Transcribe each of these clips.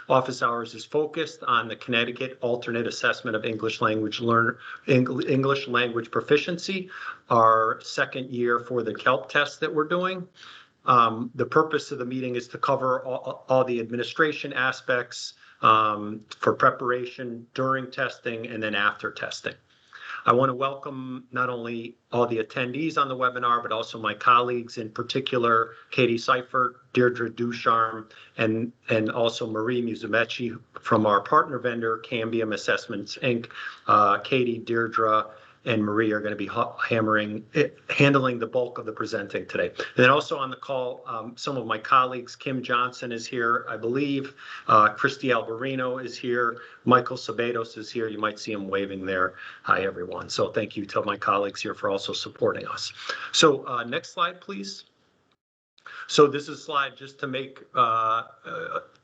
office hours is focused on the Connecticut Alternate Assessment of English Language Proficiency, our second year for the KELP test that we're doing. The purpose of the meeting is to cover all the administration aspects for preparation during testing and then after testing. I want to welcome not only all the attendees on the webinar, but also my colleagues, in particular, Katie Seifert, Deirdre Ducharme, and also Marie Musumeci from our partner vendor, Cambium Assessments, Inc. Katie, Deirdre, and Marie are going to be handling the bulk of the presenting today. And then also on the call, some of my colleagues, Kim Johnson is here, I believe. Christy Alberino is here. Michael Sabatos is here. You might see him waving there. Hi, everyone. So thank you to my colleagues here for also supporting us. So next slide, please. So this is a slide just to make the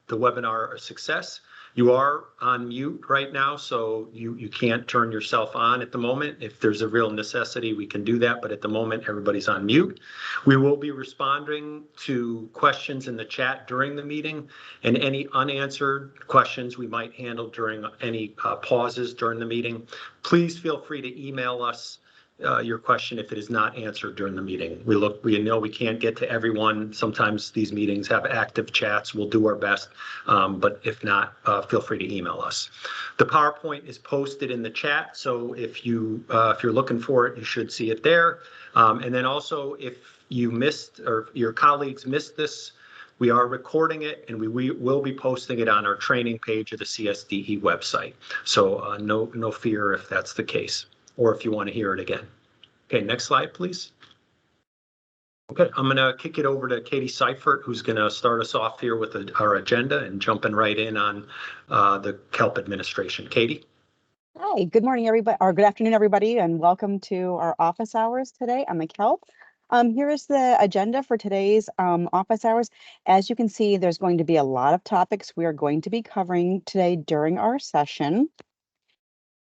webinar a success. You are on mute right now, so you can't turn yourself on at the moment. If there's a real necessity, we can do that, but at the moment, everybody's on mute. We will be responding to questions in the chat during the meeting, and any unanswered questions we might handle during any pauses during the meeting. Please feel free to email us your question if it is not answered during the meeting. We know we can't get to everyone. Sometimes these meetings have active chats. We'll do our best, but if not, feel free to email us. The PowerPoint is posted in the chat, so if you're looking for it, you should see it there. And then also, if you missed or your colleagues missed this, we are recording it, and we will be posting it on our training page of the CSDE website. So no fear if that's the case, or if you want to hear it again. Okay, next slide, please. Okay, I'm going to kick it over to Katie Seifert, who's going to start us off here with our agenda and jumping right in on the KELP administration. Katie? Hi, good morning, everybody, or good afternoon, everybody, and welcome to our office hours today on the KELP. Here is the agenda for today's office hours. As you can see, there's going to be a lot of topics we are going to be covering today during our session.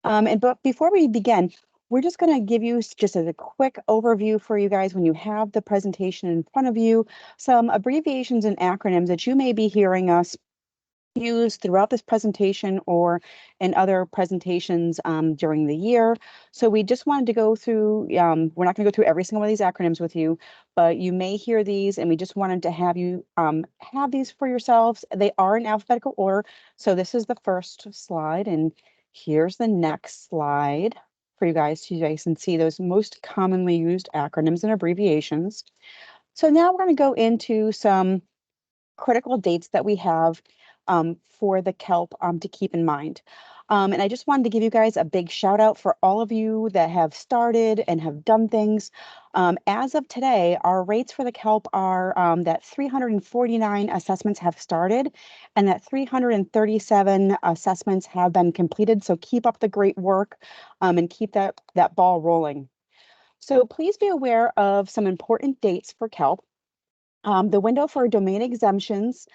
But before we begin, we're just going to give you just a quick overview for you guys when you have the presentation in front of you, some abbreviations and acronyms that you may be hearing us use throughout this presentation or in other presentations during the year. So we just wanted to go through, we're not going to go through every single one of these acronyms with you, but you may hear these, and we just wanted to have you have these for yourselves. They are in alphabetical order. So this is the first slide, and here's the next slide for you guys so you guys can see those most commonly used acronyms and abbreviations. So now we're going to go into some critical dates that we have for the KELP to keep in mind. And I just wanted to give you guys a big shout out for all of you that have started and have done things. As of today, our rates for the KELP are that 349 assessments have started and that 337 assessments have been completed. So keep up the great work and keep that ball rolling. So please be aware of some important dates for KELP. The window for domain exemptions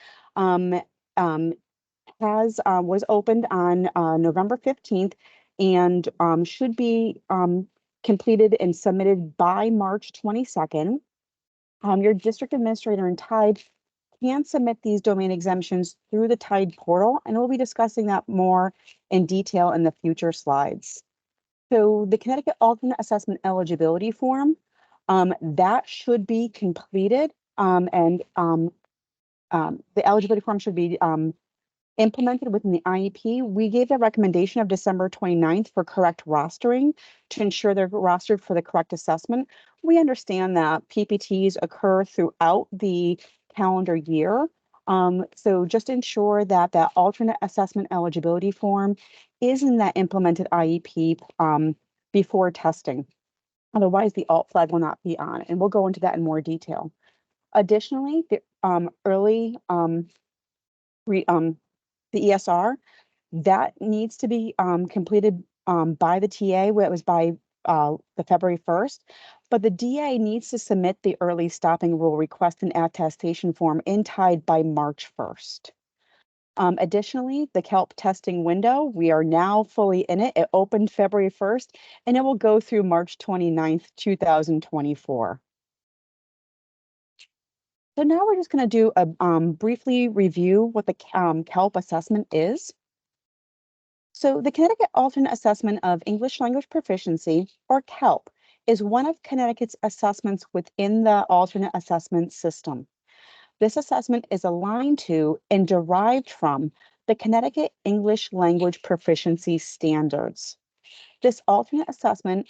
was opened on November 15th and should be completed and submitted by March 22nd. Your district administrator and TIDE can submit these domain exemptions through the TIDE portal, and we'll be discussing that more in detail in the future slides. So the Connecticut Alternate Assessment Eligibility Form, that should be completed, and the eligibility form should be implemented within the IEP. We gave the recommendation of December 29th for correct rostering to ensure they're rostered for the correct assessment. We understand that PPTs occur throughout the calendar year. So just ensure that that alternate assessment eligibility form is in that implemented IEP before testing. Otherwise, the alt flag will not be on, and we'll go into that in more detail. Additionally, the the ESR, that needs to be completed by the TA. It was by the February 1st, but the DA needs to submit the early stopping rule request and attestation form in TIDE by March 1st. Additionally, the KELP testing window, we are now fully in it. It opened February 1st, and it will go through March 29th, 2024. So now we're just going to do a briefly review what the KELP assessment is. So the Connecticut Alternate Assessment of English Language Proficiency, or KELP, is one of Connecticut's assessments within the alternate assessment system. This assessment is aligned to and derived from the Connecticut English Language Proficiency Standards. This alternate assessment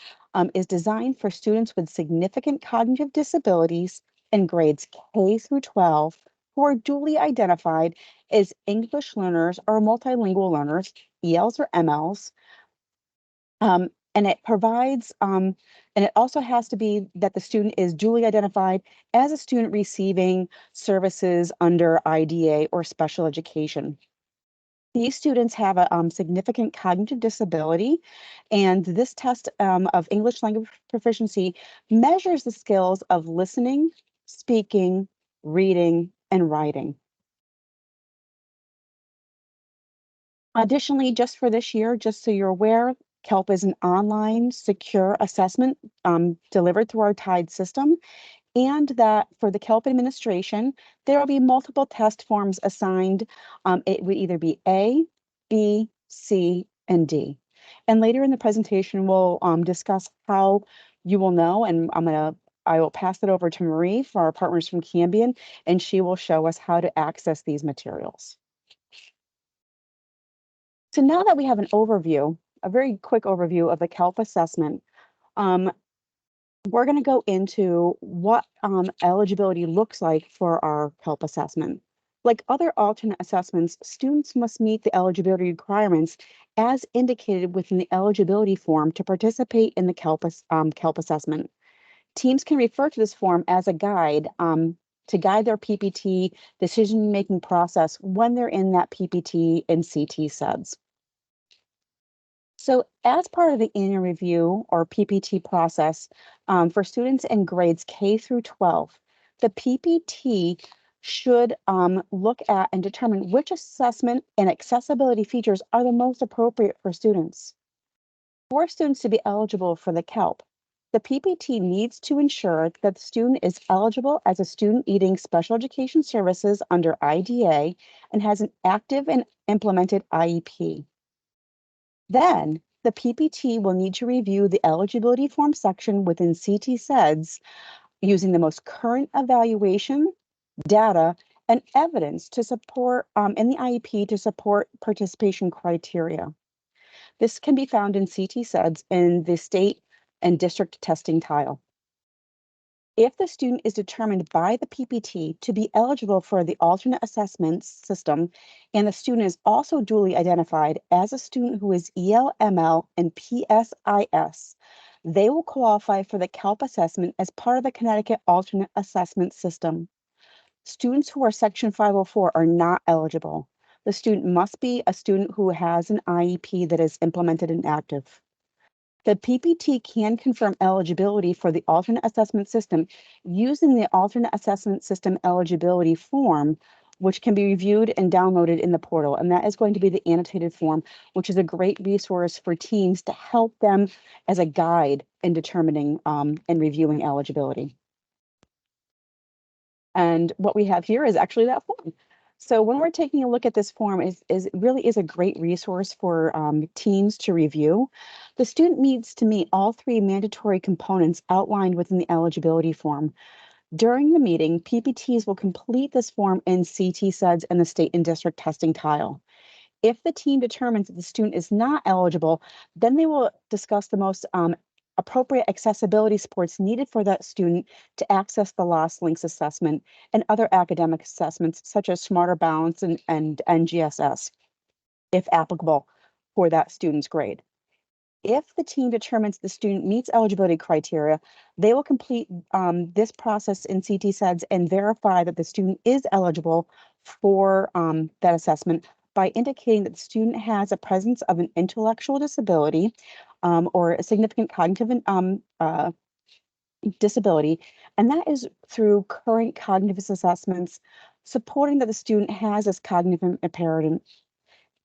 is designed for students with significant cognitive disabilities in grades K through 12 who are duly identified as English learners or multilingual learners, ELs or MLs. And it provides, and it also has to be that the student is duly identified as a student receiving services under IDA or special education. These students have a significant cognitive disability, and this test of English language proficiency measures the skills of listening, speaking, reading, and writing. Additionally, just for this year, just so you're aware, KELP is an online secure assessment delivered through our TIDE system, and that for the KELP administration, there will be multiple test forms assigned. It would either be A, B, C, and D. And later in the presentation, we'll discuss how you will know, and I will pass it over to Marie for our partners from Cambion, and she will show us how to access these materials. So now that we have an overview, a very quick overview of the KELP assessment, we're going to go into what eligibility looks like for our KELP assessment. Like other alternate assessments, students must meet the eligibility requirements as indicated within the eligibility form to participate in the KELP assessment. Teams can refer to this form as a guide to guide their PPT decision-making process when they're in that PPT and CT SEDS. So as part of the annual review or PPT process for students in grades K through 12, the PPT should look at and determine which assessment and accessibility features are the most appropriate for students. For students to be eligible for the KELP, the PPT needs to ensure that the student is eligible as a student needing special education services under IDA and has an active and implemented IEP. Then the PPT will need to review the eligibility form section within CT SEDS using the most current evaluation, data, and evidence to support in the IEP to support participation criteria. This can be found in CT SEDS in the state and district testing tile. If the student is determined by the PPT to be eligible for the alternate assessment system, and the student is also duly identified as a student who is EL/ML and PSIS, they will qualify for the KELP assessment as part of the Connecticut alternate assessment system. Students who are Section 504 are not eligible. The student must be a student who has an IEP that is implemented and active. The PPT can confirm eligibility for the alternate assessment system using the alternate assessment system eligibility form, which can be reviewed and downloaded in the portal. And that is going to be the annotated form, which is a great resource for teams to help them as a guide in determining and reviewing eligibility. And what we have here is actually that form. So when we're taking a look at this form, is really is a great resource for teams to review. The student needs to meet all three mandatory components outlined within the eligibility form. During the meeting, PPTs will complete this form in CT SEDS and the state and district testing tile. If the team determines that the student is not eligible, then they will discuss the most appropriate accessibility supports needed for that student to access the Lost Links assessment and other academic assessments such as Smarter Balance and NGSS, if applicable for that student's grade. If the team determines the student meets eligibility criteria, they will complete this process in CT SEDS and verify that the student is eligible for that assessment by indicating that the student has a presence of an intellectual disability or a significant cognitive disability, and that is through current cognitive assessments supporting that the student has this cognitive impairment.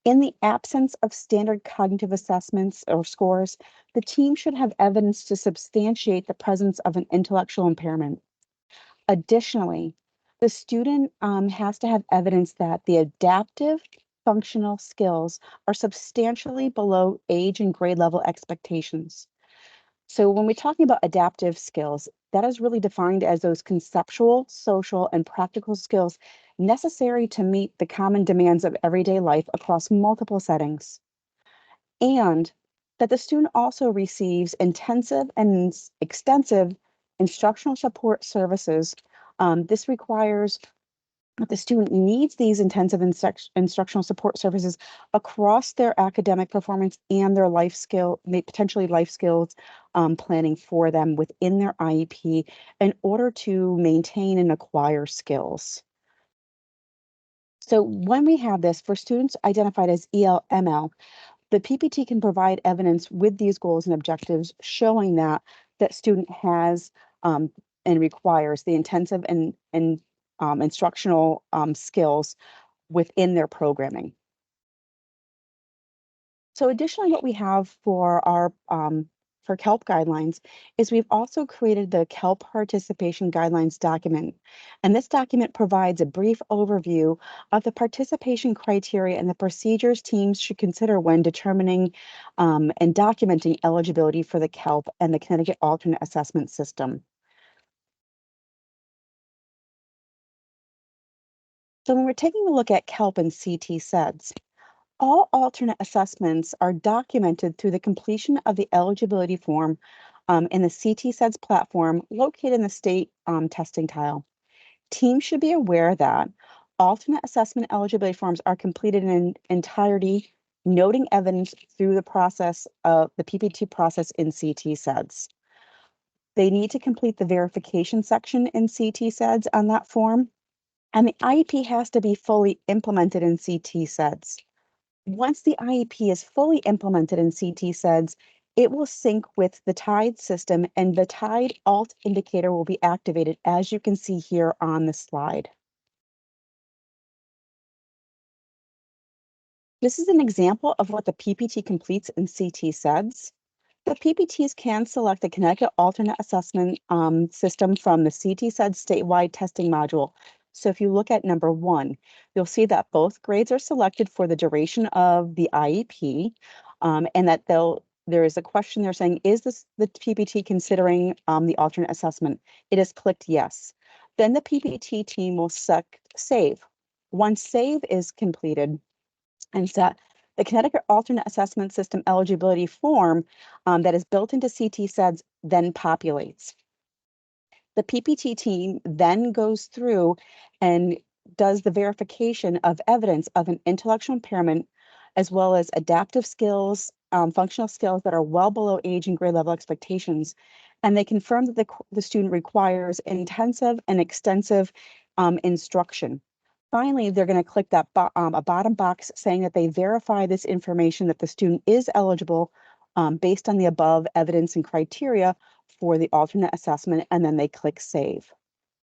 In the absence of standard cognitive assessments or scores, the team should have evidence to substantiate the presence of an intellectual impairment. Additionally, The student has to have evidence that the adaptive functional skills are substantially below age and grade level expectations. So when we're talking about adaptive skills, that is really defined as those conceptual, social, and practical skills necessary to meet the common demands of everyday life across multiple settings. And that the student also receives intensive and extensive instructional support services. This requires that the student needs these intensive instructional support services across their academic performance and their life skill, potentially life skills planning for them within their IEP in order to maintain and acquire skills. So when we have this for students identified as ELML, the PPT can provide evidence with these goals and objectives showing that that student has and requires the intensive and instructional skills within their programming. So additionally, what we have for our for KELP guidelines is we've also created the KELP participation guidelines document. And this document provides a brief overview of the participation criteria and the procedures teams should consider when determining and documenting eligibility for the KELP and the Connecticut Alternate Assessment System. So when we're taking a look at KELP and CT SEDS, all alternate assessments are documented through the completion of the eligibility form in the CT SEDS platform located in the state testing tile. Teams should be aware that alternate assessment eligibility forms are completed in entirety, noting evidence through the process of the PPT process in CT SEDS. They need to complete the verification section in CT SEDS on that form, and the IEP has to be fully implemented in CT SEDS. Once the IEP is fully implemented in CT SEDS, it will sync with the TIDE system and the TIDE alt indicator will be activated, as you can see here on the slide. This is an example of what the PPT completes in CT SEDS. The PPTs can select the Connecticut Alternate Assessment System from the CT SEDS statewide testing module. So if you look at number 1, you'll see that both grades are selected for the duration of the IEP, and that there is a question there saying, is this the PPT considering the alternate assessment? It is clicked yes. Then the PPT team will select save. Once save is completed and set, the Connecticut Alternate Assessment System eligibility form that is built into CT SEDS then populates. The PPT team then goes through and does the verification of evidence of an intellectual impairment, as well as adaptive skills, functional skills that are well below age and grade level expectations. And they confirm that the student requires intensive and extensive instruction. Finally, they're going to click that a bottom box saying that they verify this information that the student is eligible based on the above evidence and criteria for the alternate assessment, and then they click save.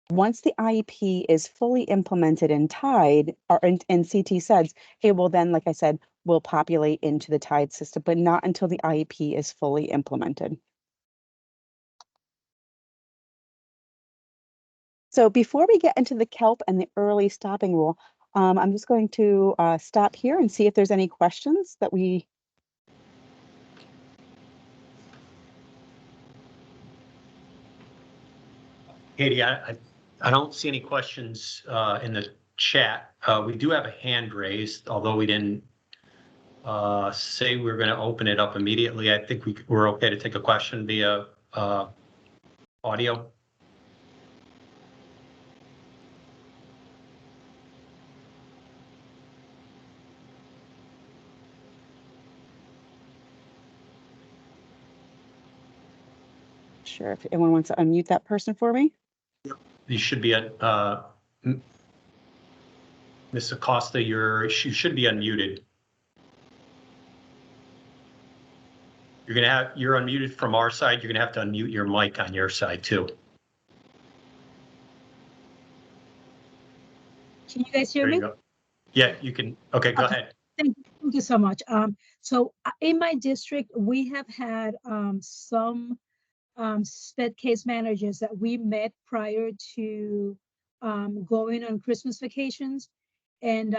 Once the IEP is fully implemented in TIDE or in CT SEDS, it will then, like I said, will populate into the TIDE system, but not until the IEP is fully implemented. So before we get into the KELP and the early stopping rule, I'm just going to stop here and see if there's any questions that we. Katie, I don't see any questions in the chat. We do have a hand raised, although we didn't say we were going to open it up immediately. I think we're okay to take a question via audio. Sure, if anyone wants to unmute that person for me. You should be Ms. Acosta, you should be unmuted. You're unmuted from our side. You're gonna have to unmute your mic on your side too. Can you guys hear me? Yeah, you can. Okay, go ahead. Thank you so much. So in my district, we have had some SPED case managers that we met prior to going on Christmas vacations. And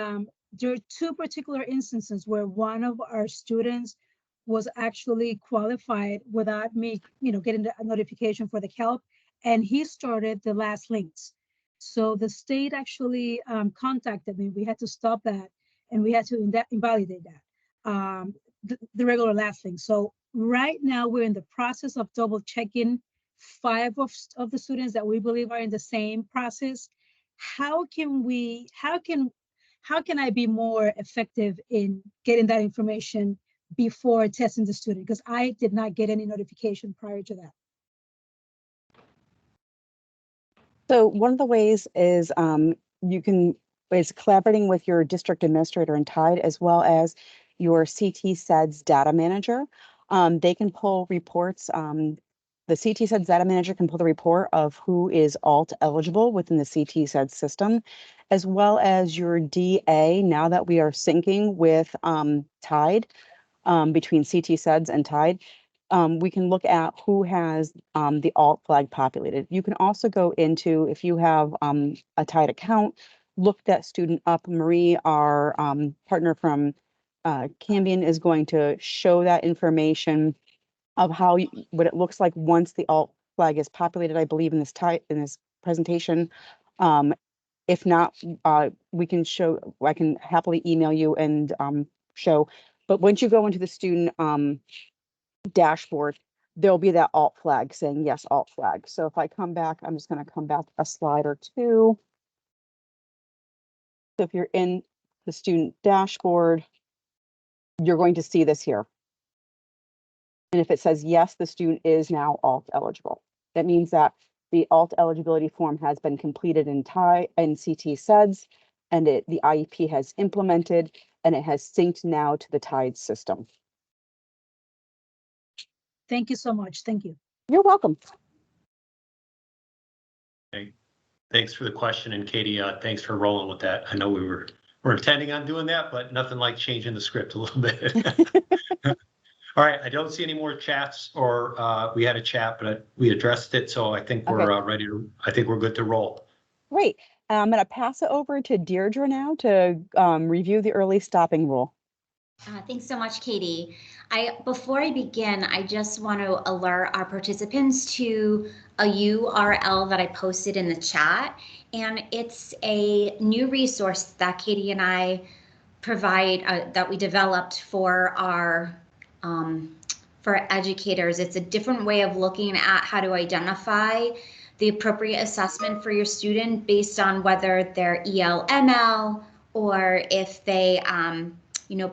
there are two particular instances where one of our students was actually qualified without me, getting the notification for the CALP, and he started the last links. So the state actually contacted me. We had to stop that, and we had to invalidate that, the regular last link. So right now we're in the process of double checking 5 of the students that we believe are in the same process. How can I be more effective in getting that information before testing the student? Because I did not get any notification prior to that. So one of the ways is is collaborating with your district administrator in TIDE, as well as your CT SEDS data manager. They can pull reports. The CT SEDS data manager can pull the report of who is alt eligible within the CT SEDS system, as well as your DA. Now that we are syncing with TIDE, between CT SEDS and TIDE, we can look at who has the alt flag populated. You can also go into, if you have a TIDE account, look that student up. Marie, our partner from Cambion, is going to show that information of what it looks like once the alt flag is populated, I believe, in this presentation. If not, we can show, I can happily email you and show. But once you go into the student dashboard, there'll be that alt flag saying yes, alt flag. So if I come back, I'm just going to come back a slide or two. So if you're in the student dashboard, you're going to see this here. And if it says yes, the student is now alt eligible. That means that the alt eligibility form has been completed in TIDE and CT SEDS, and the IEP has implemented, and it has synced now to the TIDE system. Thank you so much. Thank you. You're welcome. Okay. Thanks for the question, and Katie, thanks for rolling with that. I know we're intending on doing that, but nothing like changing the script a little bit. All right, I don't see any more chats, or we had a chat, but we addressed it, so I think we're ready to. I think we're good to roll. Great. I'm going to pass it over to Deirdre now to review the early stopping rule. Thanks so much, Katie. Before I begin, I just want to alert our participants to a URL that I posted in the chat, and it's a new resource that Katie and I provide, that we developed for our for educators. It's a different way of looking at how to identify the appropriate assessment for your student based on whether they're EL/ML or if they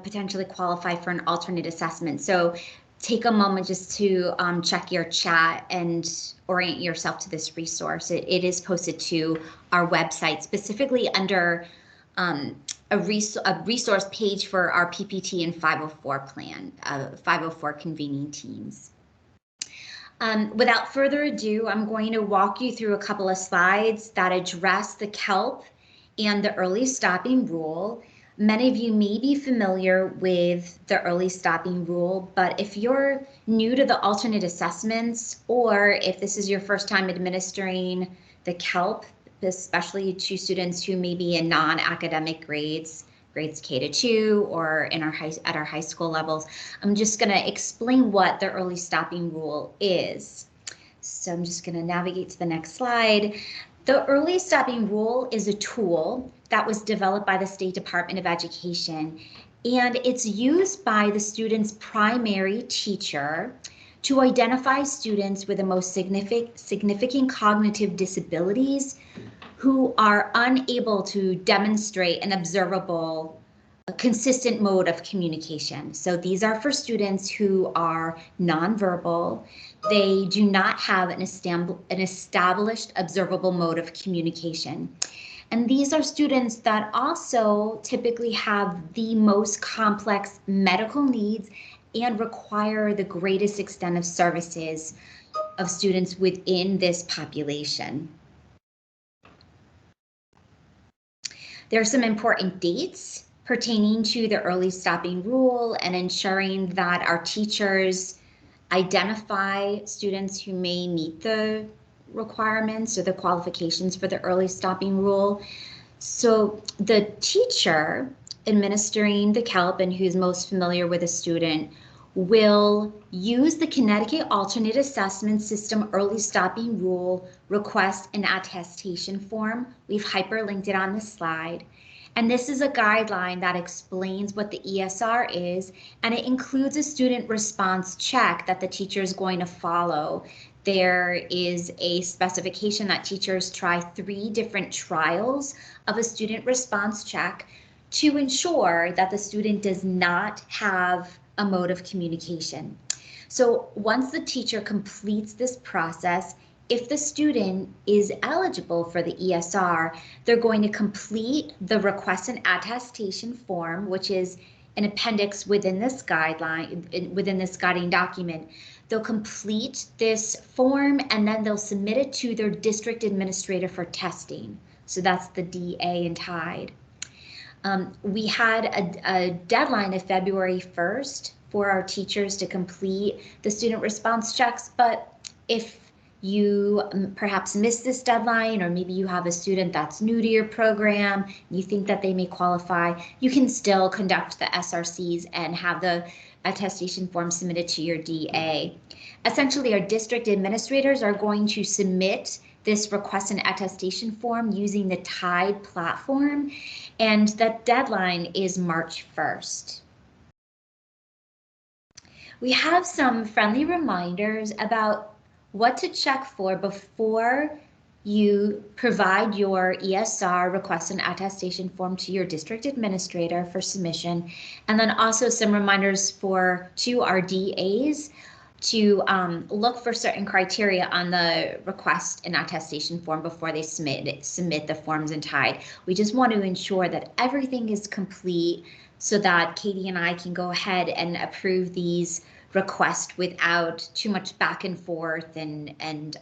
potentially qualify for an alternate assessment. So take a moment just to check your chat and orient yourself to this resource. It is posted to our website, specifically under a resource page for our PPT and 504 plan, 504 convening teams. Without further ado, I'm going to walk you through a couple of slides that address the KELP and the early stopping rule. Many of you may be familiar with the early stopping rule, but if you're new to the alternate assessments, or if this is your first time administering the KELP, especially to students who may be in non-academic grades K-2, or at our high school levels, I'm just going to explain what the early stopping rule is. So I'm just going to navigate to the next slide. The early stopping rule is a tool that was developed by the State Department of Education, and it's used by the student's primary teacher to identify students with the most significant cognitive disabilities who are unable to demonstrate an observable, consistent mode of communication. So these are for students who are nonverbal. They do not have an established observable mode of communication. And these are students that also typically have the most complex medical needs and require the greatest extent of services of students within this population. There are some important dates pertaining to the early stopping rule and ensuring that our teachers identify students who may meet the requirements or the qualifications for the early stopping rule. So the teacher administering the KELP and who's most familiar with a student will use the Connecticut Alternate Assessment System Early Stopping Rule request and attestation form. We've hyperlinked it on the slide. And this is a guideline that explains what the ESR is, and it includes a student response check that the teacher is going to follow. There is a specification that teachers try 3 different trials of a student response check to ensure that the student does not have a mode of communication. So once the teacher completes this process, if the student is eligible for the ESR, they're going to complete the request and attestation form, which is an appendix within this guideline, within this guiding document. They'll complete this form and then they'll submit it to their district administrator for testing. So that's the DA in TIDE. We had a deadline of February 1st for our teachers to complete the student response checks, but if you perhaps missed this deadline, or maybe you have a student that's new to your program, and you think that they may qualify, you can still conduct the SRCs and have the attestation form submitted to your DA. Essentially, our district administrators are going to submit this request and attestation form using the TIDE platform, and that deadline is March 1st. We have some friendly reminders about what to check for before you provide your ESR request and attestation form to your district administrator for submission, and then also some reminders to our DAs to look for certain criteria on the request and attestation form before they submit the forms in TIDE. We just want to ensure that everything is complete so that Katie and I can go ahead and approve these requests without too much back and forth and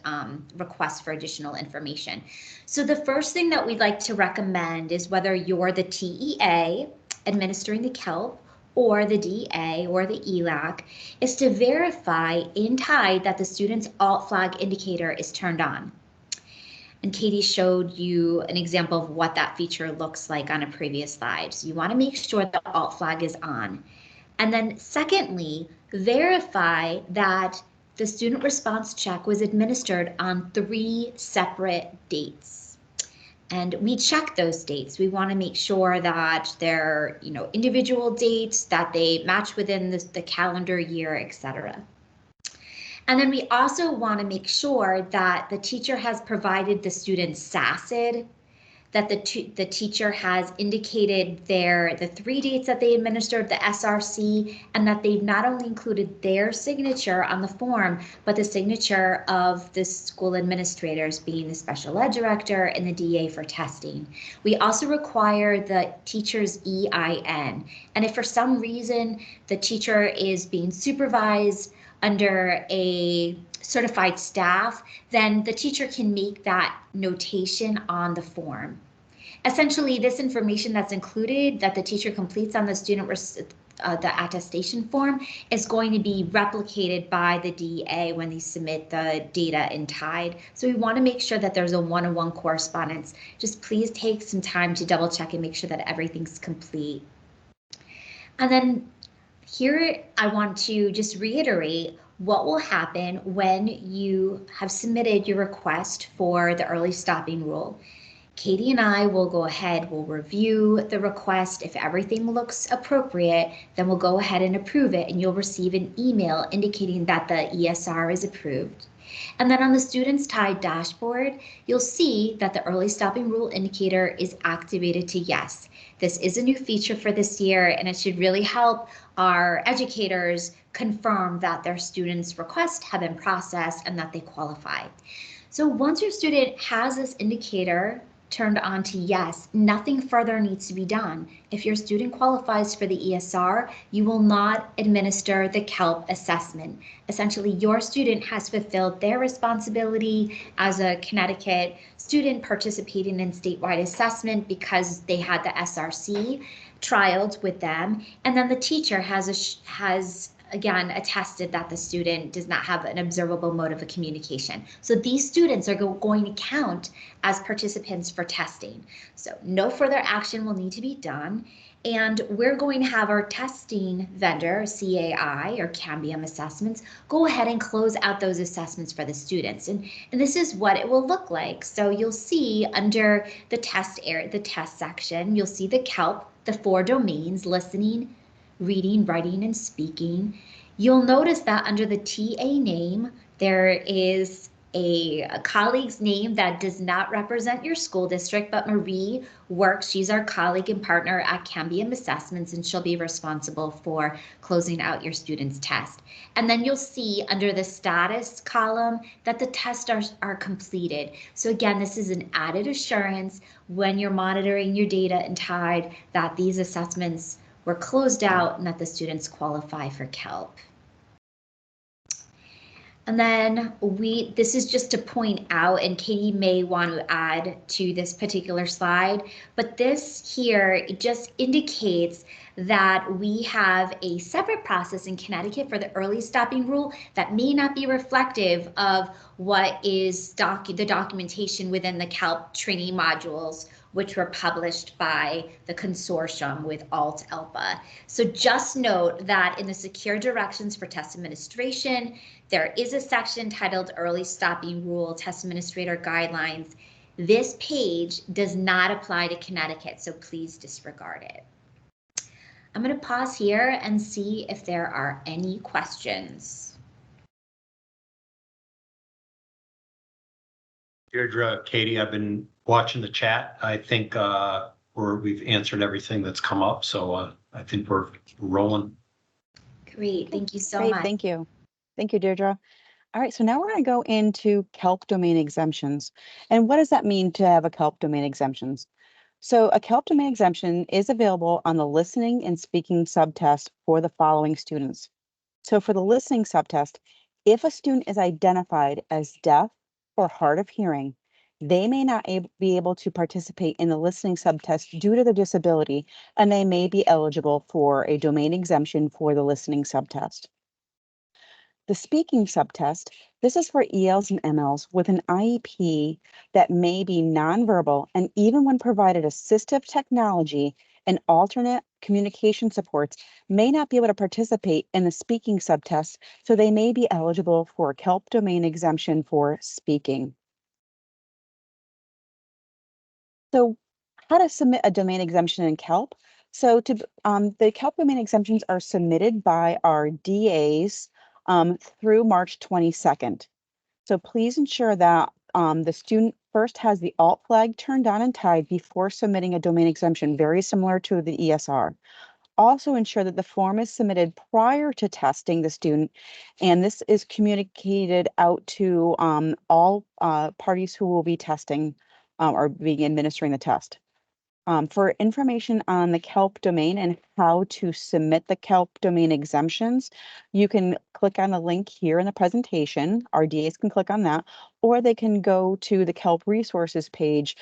requests for additional information. So the first thing that we'd like to recommend is whether you're the TEA administering the KELP or the DA or the ELAC, is to verify in TIDE that the student's alt flag indicator is turned on. And Katie showed you an example of what that feature looks like on a previous slide. So you want to make sure the alt flag is on. And then secondly, verify that the student response check was administered on 3 separate dates. And we check those dates. We want to make sure that they're, individual dates, that they match within the calendar year, etc. And then we also want to make sure that the teacher has provided the student SACID, that the teacher has indicated the 3 dates that they administered the SRC, and that they've not only included their signature on the form, but the signature of the school administrators, being the special ed director and the DA for testing. We also require the teacher's EIN, and if for some reason the teacher is being supervised under a certified staff, then the teacher can make that notation on the form. Essentially, this information that's included that the teacher completes on the student the attestation form is going to be replicated by the DA when they submit the data in TIDE. So we want to make sure that there's a one-on-one correspondence. Just please take some time to double check and make sure that everything's complete. And then here I want to just reiterate what will happen when you have submitted your request for the early stopping rule. Katie and I will go ahead, we'll review the request. If everything looks appropriate, then we'll go ahead and approve it, and you'll receive an email indicating that the ESR is approved. And then on the student's TIDE dashboard, you'll see that the early stopping rule indicator is activated to yes. This is a new feature for this year, and it should really help our educators confirm that their students' requests have been processed and that they qualify. So once your student has this indicator turned on to yes, nothing further needs to be done. If your student qualifies for the ESR, you will not administer the KELP assessment. Essentially, your student has fulfilled their responsibility as a Connecticut student participating in statewide assessment because they had the SRC trialed with them, and then the teacher has again, attested that the student does not have an observable mode of communication. So these students are going to count as participants for testing. So no further action will need to be done. And we're going to have our testing vendor, CAI or Cambium Assessments, go ahead and close out those assessments for the students. And this is what it will look like. So you'll see under the test area, the test section, you'll see the KELP, the 4 domains, listening, reading, writing, and speaking. You'll notice that under the TA name, there is a colleague's name that does not represent your school district, but Marie works, she's our colleague and partner at Cambium Assessments, and she'll be responsible for closing out your student's test. And then you'll see under the status column that the tests are completed. So again, this is an added assurance when you're monitoring your data in TIDE that these assessments were closed out and that the students qualify for KELP. And then this is just to point out, and Katie may want to add to this particular slide, but this here, it just indicates that we have a separate process in Connecticut for the early stopping rule that may not be reflective of what is the documentation within the KELP training modules, which were published by the consortium with Alt-ELPA. So just note that in the secure directions for test administration, there is a section titled Early Stopping Rule Test Administrator Guidelines. This page does not apply to Connecticut, so please disregard it. I'm going to pause here and see if there are any questions. Deirdre, Katie, I've been watching the chat. I think we've answered everything that's come up, so I think we're rolling. Great, thank you so Great, much. thank you. Thank you, Deirdre. All right, so now we're going to go into KELP domain exemptions. And what does that mean to have a KELP domain exemptions? So a KELP domain exemption is available on the listening and speaking subtest for the following students. So for the listening subtest, if a student is identified as deaf or hard of hearing, they may not be able to participate in the listening subtest due to their disability, and they may be eligible for a domain exemption for the listening subtest. The speaking subtest, this is for ELs and MLs with an IEP that may be nonverbal, and even when provided assistive technology and alternate communication supports, may not be able to participate in the speaking subtest, so they may be eligible for a KELP domain exemption for speaking. So how to submit a domain exemption in KELP? So the KELP domain exemptions are submitted by our DAs through March 22nd. So please ensure that the student first has the alt flag turned on in TIDE before submitting a domain exemption, very similar to the ESR. Also ensure that the form is submitted prior to testing the student, and this is communicated out to all parties who will be testing or being administering the test. For information on the KELP domain and how to submit the KELP domain exemptions, you can click on the link here in the presentation. Our DAs can click on that, or they can go to the KELP resources page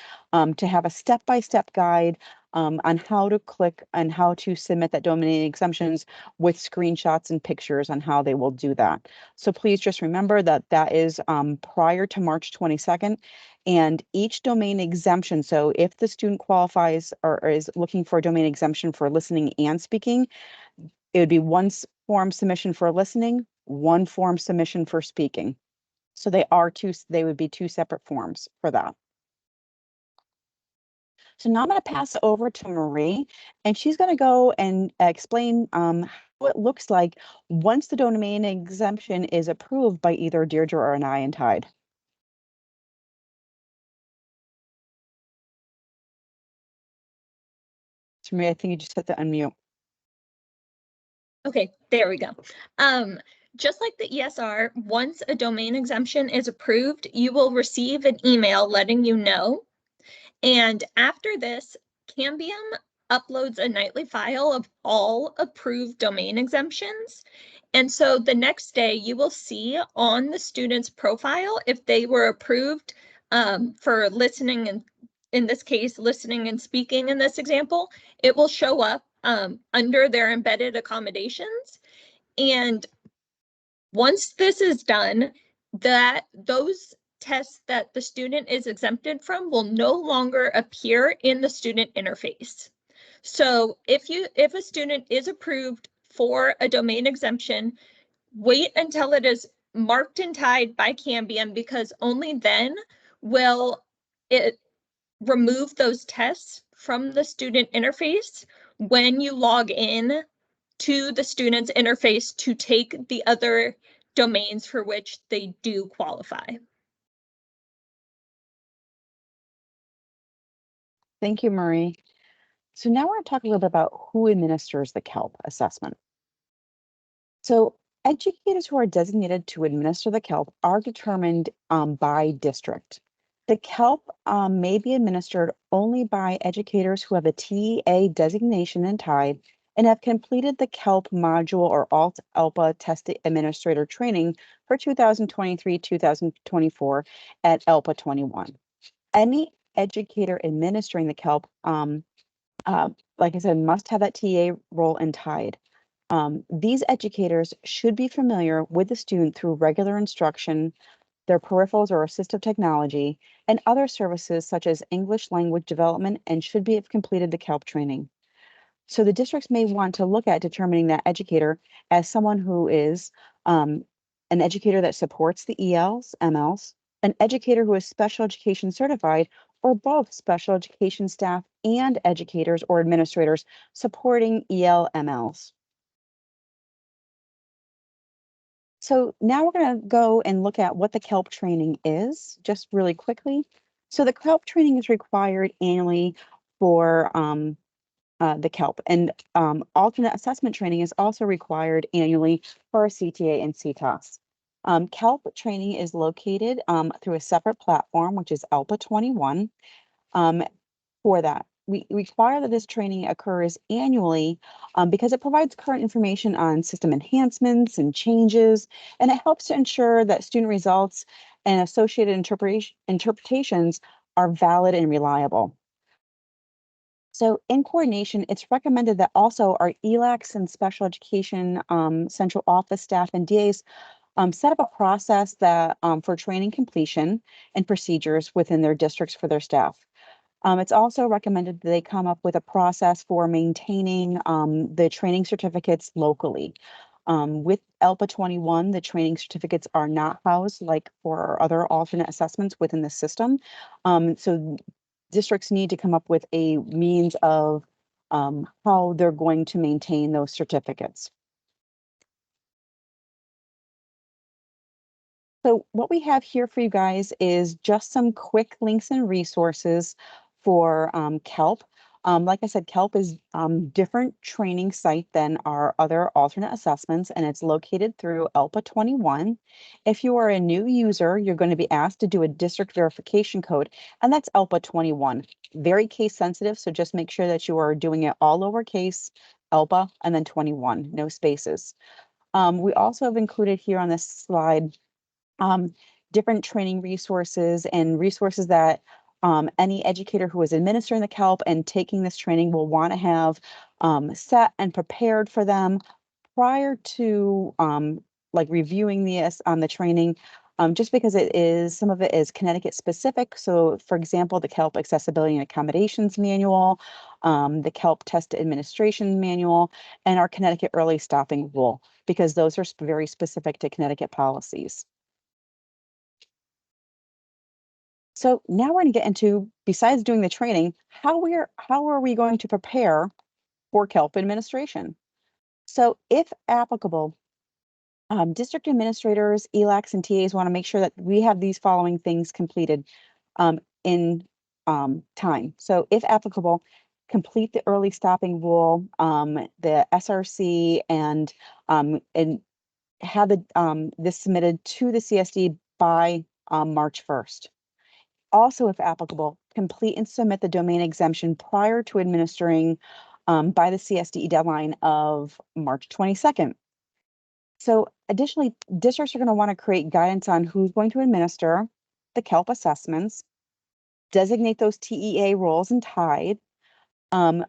to have a step-by-step guide on how to click and how to submit that domain exemptions with screenshots and pictures on how they will do that. So please just remember that that is prior to March 22nd. And each domain exemption, so if the student qualifies or is looking for a domain exemption for listening and speaking, it would be one form submission for listening, one form submission for speaking. So they would be two separate forms for that. So now I'm going to pass it over to Marie, and she's going to go and explain how it looks like once the domain exemption is approved by either Deirdre or I in TIDE. Marie, I think you just hit the unmute. Okay, there we go. Just like the ESR, once a domain exemption is approved, you will receive an email letting you know. And after this, Cambium uploads a nightly file of all approved domain exemptions. And so the next day you will see on the student's profile if they were approved for listening, and in this case, listening and speaking in this example, it will show up under their embedded accommodations. And once this is done, those tests that the student is exempted from will no longer appear in the student interface. So if a student is approved for a domain exemption, wait until it is marked and tied by Cambium, because only then will it remove those tests from the student interface when you log in to the student's interface to take the other domains for which they do qualify. Thank you, Marie. So now we're going to talk a little bit about who administers the KELP assessment. So educators who are designated to administer the KELP are determined by district. The KELP may be administered only by educators who have a TEA designation and tied and have completed the KELP module or ALT-ELPA test administrator training for 2023-2024 at ELPA 21. Any educator administering the KELP, like I said, must have that TEA role and tied. These educators should be familiar with the student through regular instruction, their peripherals or assistive technology, and other services such as English language development, and should have completed the KELP training. So the districts may want to look at determining that educator as someone who is an educator that supports the ELs, MLs, an educator who is special education certified, or both special education staff and educators or administrators supporting EL, MLs. So now we're going to go and look at what the KELP training is, just really quickly. So the KELP training is required annually for the KELP, and alternate assessment training is also required annually for CTA and CTOS. KELP training is located through a separate platform, which is ELPA 21. For that, we require that this training occurs annually because it provides current information on system enhancements and changes, and it helps to ensure that student results and associated interpretations are valid and reliable. So in coordination, it's recommended that also our ELACs and special education central office staff and DAs set up a process that for training completion and procedures within their districts for their staff. It's also recommended that they come up with a process for maintaining the training certificates locally. With ELPA 21, the training certificates are not housed like for other alternate assessments within the system. So districts need to come up with a means of how they're going to maintain those certificates. So what we have here for you guys is just some quick links and resources for KELP. Like I said, KELP is different training site than our other alternate assessments, and it's located through ELPA 21. If you are a new user, you're going to be asked to do a district verification code, and that's ELPA 21. Very case sensitive, so just make sure that you are doing it all lowercase, ELPA, and then 21, no spaces. We also have included here on this slide different training resources and resources that any educator who is administering the KELP and taking this training will want to have set and prepared for them prior to like reviewing this on the training, just because some of it is Connecticut specific. So for example, the KELP Accessibility and Accommodations Manual, the KELP Test Administration Manual, and our Connecticut Early Stopping Rule, because those are very specific to Connecticut policies. So now we're going to get into, besides doing the training, how are we going to prepare for KELP administration? So if applicable, district administrators, ELACs, and TAs want to make sure that we have these following things completed in time. So if applicable, complete the early stopping rule, the SRC, and have this submitted to the CSD by March 1st. Also, if applicable, complete and submit the domain exemption prior to administering by the CSDE deadline of March 22nd. So additionally, districts are going to want to create guidance on who's going to administer the KELP assessments, designate those TEA roles and tied,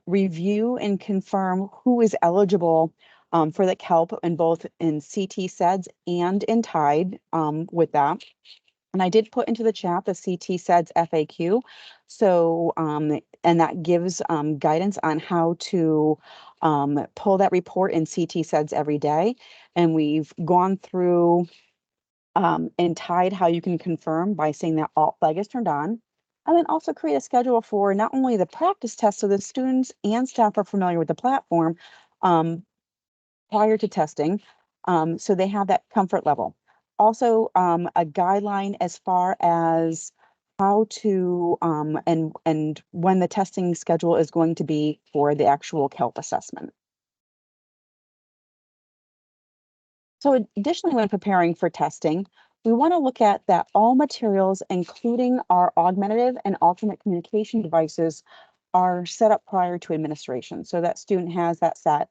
review and confirm who is eligible for the KELP in both in CT SEDS and in TIDE with that. And I did put into the chat the CT SEDS FAQ. So, and that gives guidance on how to pull that report in CT SEDS every day. And we've gone through in TIDE how you can confirm by saying that alt flag is turned on. And then also create a schedule for not only the practice test, so the students and staff are familiar with the platform prior to testing, so they have that comfort level. Also, a guideline as far as how to and when the testing schedule is going to be for the actual KELP assessment. So additionally, when preparing for testing, we want to look at that all materials, including our augmentative and alternate communication devices, are set up prior to administration. So that student has that set,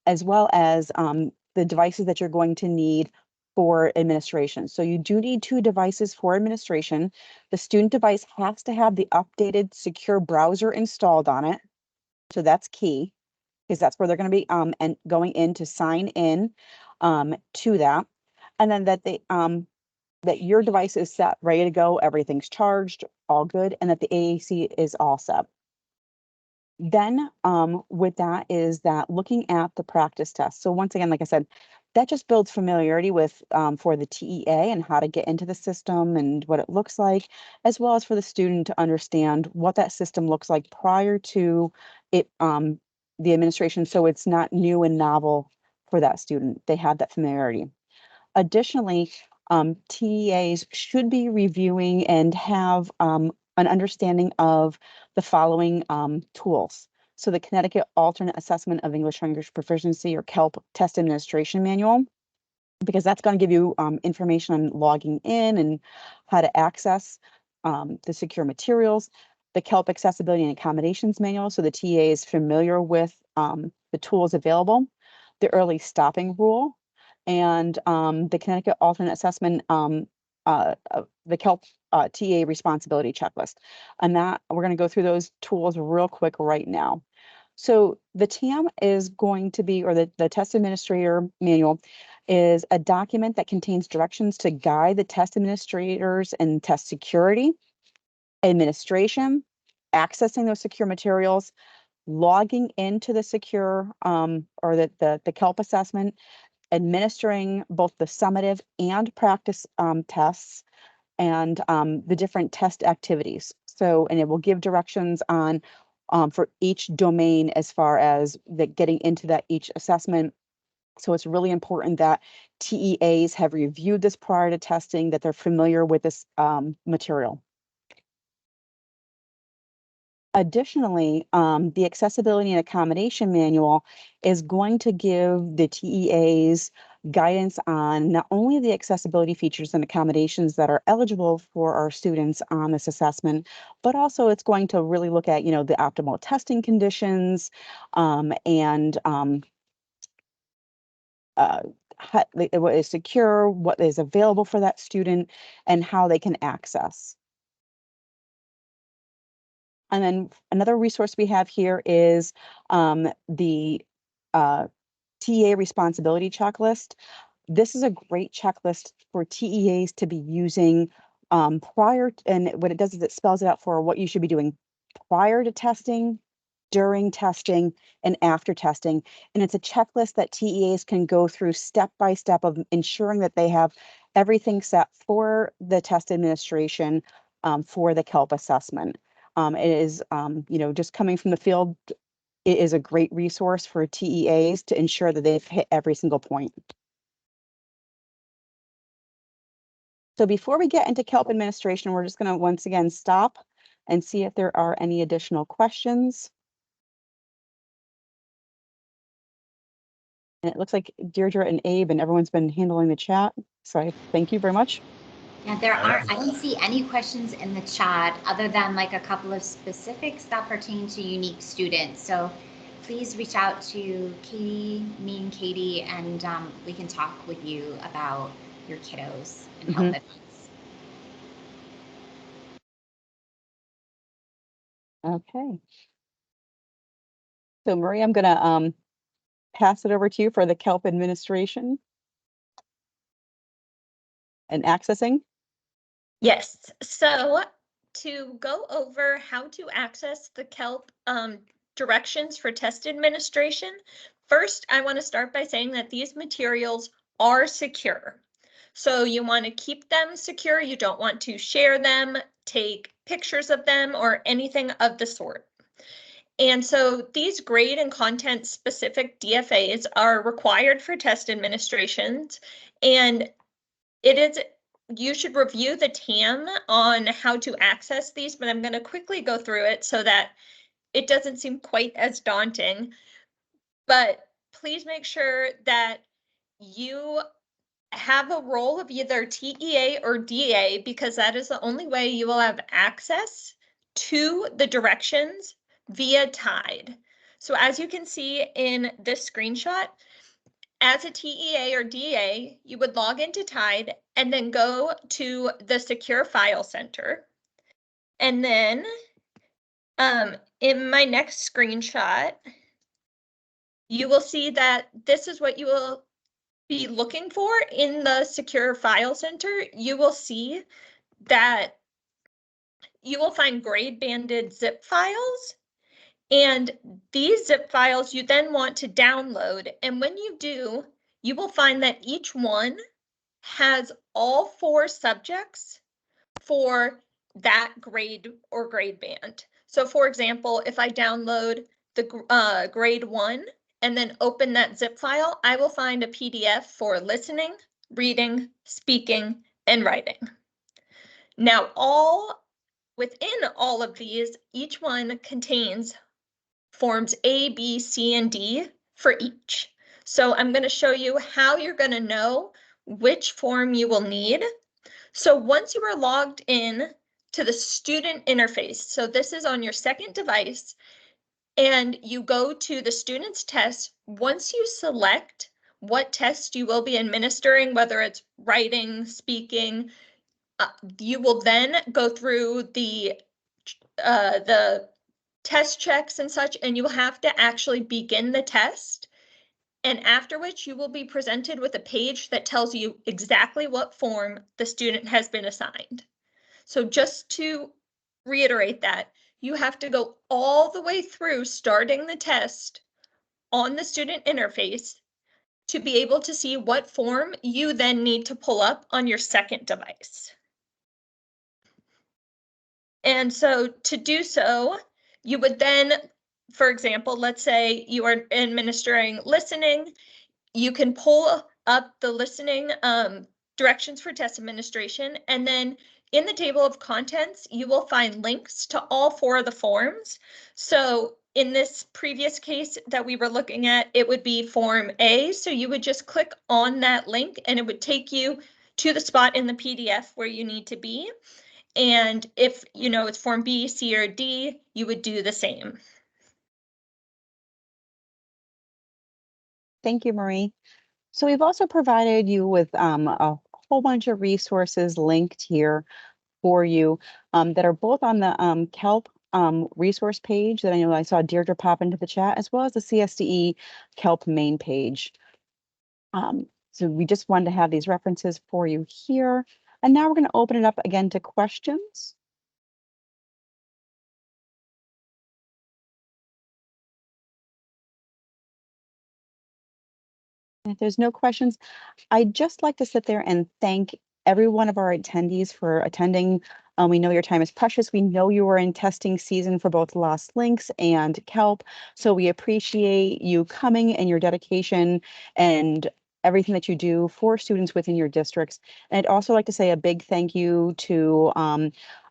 as well as the devices that you're going to need for administration. So you do need 2 devices for administration. The student device has to have the updated secure browser installed on it. So that's key, because that's where they're going to be and going in to sign in to that. And then that they that your device is set, ready to go, everything's charged, all good, and that the AAC is all set. Then with that is that looking at the practice test. So once again, like I said, that just builds familiarity with for the TEA and how to get into the system and what it looks like, as well as for the student to understand what that system looks like prior to it the administration, so it's not new and novel for that student. They have that familiarity. Additionally, TEAs should be reviewing and have an understanding of the following tools. So the Connecticut Alternate Assessment of English Language Proficiency, or KELP Test Administration Manual, because that's going to give you information on logging in and how to access the secure materials. The KELP Accessibility and Accommodations Manual, so the TA is familiar with the tools available. The Early Stopping Rule, and the Connecticut Alternate Assessment, the KELP TA Responsibility Checklist. And that we're going to go through those tools real quick right now. So the TAM is going to be, or the Test Administrator Manual is a document that contains directions to guide the test administrators in test security, administration, accessing those secure materials, logging into the secure or the KELP assessment, administering both the summative and practice tests, and the different test activities. So, and it will give directions on for each domain as far as the getting into that each assessment. So it's really important that TEAs have reviewed this prior to testing, that they're familiar with this material. Additionally, the Accessibility and Accommodation Manual is going to give the TEAs guidance on not only the accessibility features and accommodations that are eligible for our students on this assessment, but also it's going to really look at, the optimal testing conditions and what is secure, what is available for that student, and how they can access. And then another resource we have here is the TEA responsibility checklist. This is a great checklist for TEAs to be using prior, and what it does is it spells it out for what you should be doing prior to testing, during testing, and after testing. And it's a checklist that TEAs can go through step by step of ensuring that they have everything set for the test administration for the KELP assessment. It is, just coming from the field, it is a great resource for TEAs to ensure that they've hit every single point. So before we get into KELP administration, we're just going to once again stop and see if there are any additional questions. And it looks like Deirdre and Abe and everyone's been handling the chat. So I thank you very much. Yeah, I don't see any questions in the chat other than like a couple of specifics that pertain to unique students. So please reach out to Katie, me and Katie, and we can talk with you about your kiddos and help advice. Okay. So Marie, I'm gonna pass it over to you for the KELP administration and accessing. Yes, so to go over how to access the KELP directions for test administration, first I want to start by saying that these materials are secure. So you want to keep them secure. You don't want to share them, take pictures of them, or anything of the sort. And so these grade and content specific DFAs are required for test administrations, and you should review the TAM on how to access these, but I'm going to quickly go through it so that it doesn't seem quite as daunting. But please make sure that you have a role of either TEA or DA, because that is the only way you will have access to the directions via TIDE. So as you can see in this screenshot, as a TEA or DA, you would log into TIDE and then go to the Secure File Center. And then in my next screenshot, you will see that this is what you will be looking for in the Secure File Center. You will see that you will find grade banded zip files. And these zip files you then want to download. And when you do, you will find that each one has all 4 subjects for that grade or grade band. So for example, if I download the grade 1 and then open that zip file, I will find a PDF for listening, reading, speaking, and writing. Now, within all of these, each one contains forms A, B, C, and D for each. So I'm going to show you how you're going to know which form you will need. So once you are logged in to the student interface, so this is on your second device, and you go to the student's test, once you select what test you will be administering, whether it's writing, speaking, you will then go through the test checks and such, and you will have to actually begin the test. And after which you will be presented with a page that tells you exactly what form the student has been assigned. So just to reiterate that, you have to go all the way through starting the test on the student interface to be able to see what form you then need to pull up on your second device. And so to do so, you would then, for example, let's say you are administering listening, you can pull up the listening directions for test administration, and then in the table of contents, you will find links to all 4 of the forms. So in this previous case that we were looking at, it would be form A. So you would just click on that link and it would take you to the spot in the PDF where you need to be. And if it's form B, C, or D, you would do the same. Thank you, Marie. So we've also provided you with a whole bunch of resources linked here for you that are both on the KELP resource page that I know I saw Deirdre pop into the chat, as well as the CSDE KELP main page. So we just wanted to have these references for you here. And now we're going to open it up again to questions. And if there's no questions, I'd just like to sit there and thank every one of our attendees for attending. We know your time is precious. We know you are in testing season for both Lost Links and KELP. So we appreciate you coming and your dedication and everything that you do for students within your districts. And I'd also like to say a big thank you to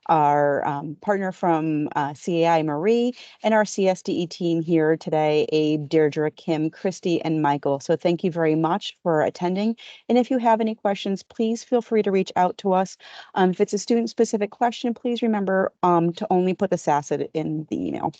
our partner from CAI, Marie, and our CSDE team here today, Abe, Deirdre, Kim, Christy, and Michael. So thank you very much for attending. And if you have any questions, please feel free to reach out to us. If it's a student-specific question, please remember to only put the SACID in the email.